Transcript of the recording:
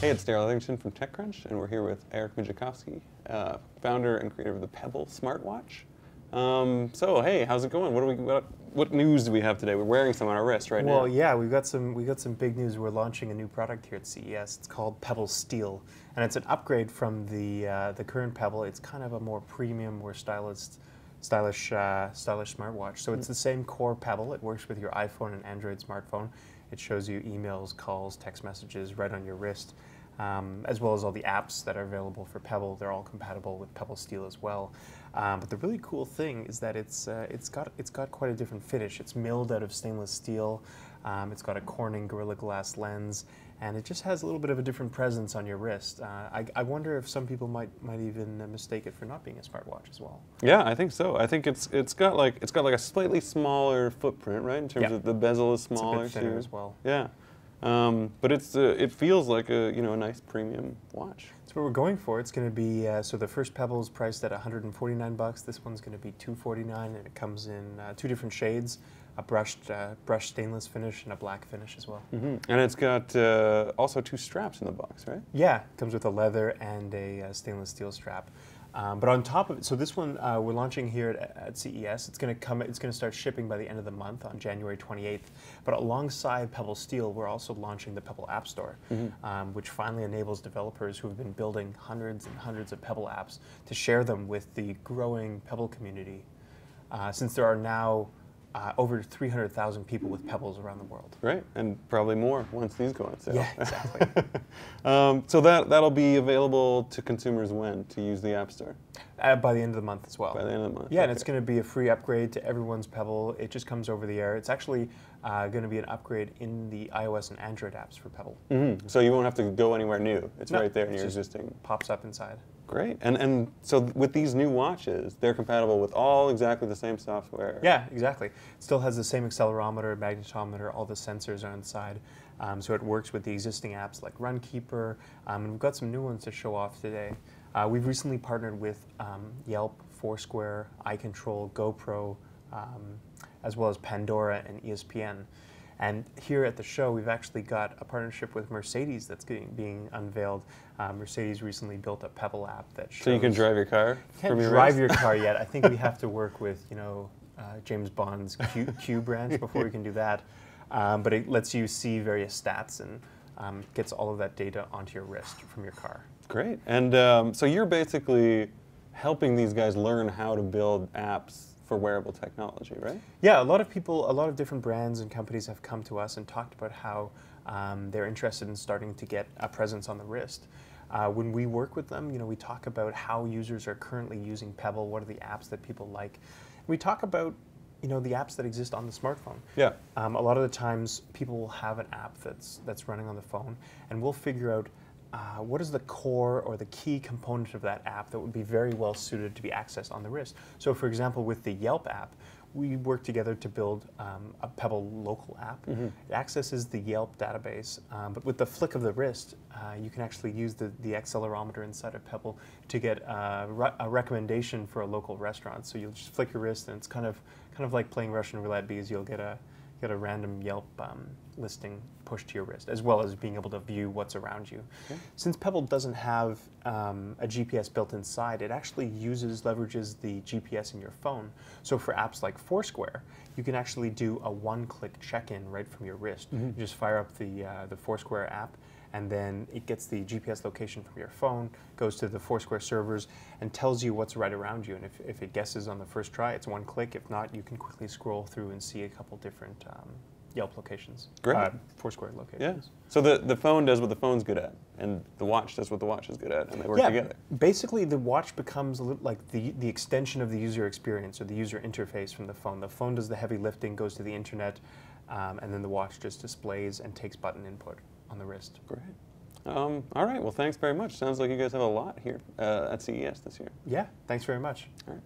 Hey, it's Darrell Etherington from TechCrunch, and we're here with Eric Mijakowski, founder and creator of the Pebble Smartwatch. So, hey, how's it going? What news do we have today? We're wearing some on our wrist right now. Well, yeah, we got some big news. We're launching a new product here at CES. It's called Pebble Steel, and it's an upgrade from the current Pebble. It's kind of a more premium, more stylish smartwatch. So it's the same core Pebble. It works with your iPhone and Android smartphone. It shows you emails, calls, text messages right on your wrist, as well as all the apps that are available for Pebble. They're all compatible with Pebble Steel as well. But the really cool thing is that it's got quite a different finish. It's milled out of stainless steel. It's got a Corning Gorilla Glass lens, and it just has a little bit of a different presence on your wrist. I wonder if some people might even mistake it for not being a smartwatch as well. Yeah, I think so. I think it's got like a slightly smaller footprint, right? In terms of the bezel is smaller. It's a bit thinner as well. Yeah, but it feels like a nice premium watch. That's what we're going for. It's going to be so the first Pebble is priced at $149. This one's going to be $249, and it comes in two different shades: a brushed stainless finish and a black finish as well. And it's got also two straps in the box, right? Yeah, it comes with a leather and a stainless steel strap. But on top of it, so this one we're launching here at CES. It's going to start shipping by the end of the month on January 28th. But alongside Pebble Steel, we're also launching the Pebble App Store, which finally enables developers who have been building hundreds and hundreds of Pebble apps to share them with the growing Pebble community. Since there are now over 300,000 people with Pebbles around the world. Right, and probably more once these go on sale. Yeah, exactly. So that'll be available to consumers when to use the App Store? By the end of the month as well. By the end of the month. Yeah, and it's going to be a free upgrade to everyone's Pebble. It just comes over the air. It's actually going to be an upgrade in the iOS and Android apps for Pebble. So you won't have to go anywhere new. It's right there in your just existing. Pops up inside. Great. And so with these new watches, they're compatible with all exactly the same software. Yeah, exactly. It still has the same accelerometer, magnetometer, all the sensors are inside. So it works with the existing apps like Runkeeper, and we've got some new ones to show off today. We've recently partnered with Yelp, Foursquare, iControl, GoPro, as well as Pandora and ESPN. And here at the show, we've actually got a partnership with Mercedes that's being unveiled. Mercedes recently built a Pebble app that shows... So you can drive your car from your drive your car yet. I think we have to work with, James Bond's Q branch before we can do that. But it lets you see various stats and gets all of that data onto your wrist from your car. Great. And so you're basically helping these guys learn how to build apps for wearable technology, right? Yeah, a lot of different brands and companies have come to us and talked about how they're interested in starting to get a presence on the wrist. When we work with them, we talk about how users are currently using Pebble, what are the apps that people like. We talk about the apps that exist on the smartphone. Yeah. A lot of the times people will have an app that's running on the phone, and we'll figure out what is the core or the key component of that app that would be very well suited to be accessed on the wrist. So for example, with the Yelp app, we worked together to build a Pebble local app. It accesses the Yelp database, but with the flick of the wrist, you can actually use the accelerometer inside of Pebble to get a recommendation for a local restaurant. So you'll just flick your wrist, and it's kind of like playing Russian roulette, because you'll get a random Yelp listing pushed to your wrist, as well as being able to view what's around you. Okay. Since Pebble doesn't have a GPS built inside, it actually leverages the GPS in your phone. So for apps like Foursquare, you can actually do a one-click check-in right from your wrist. You just fire up the Foursquare app, and then it gets the GPS location from your phone, goes to the Foursquare servers, and tells you what's right around you. And if it guesses on the first try, it's one click. If not, you can quickly scroll through and see a couple different Yelp locations. Great. Foursquare locations. Yeah. So the phone does what the phone's good at, and the watch does what the watch is good at, and they work together. Basically, the watch becomes a little like the extension of the user experience or the user interface from the phone. The phone does the heavy lifting, goes to the internet, and then the watch just displays and takes button input on the wrist. Great. All right. Well, thanks very much. Sounds like you guys have a lot here at CES this year. Yeah. Thanks very much. All right.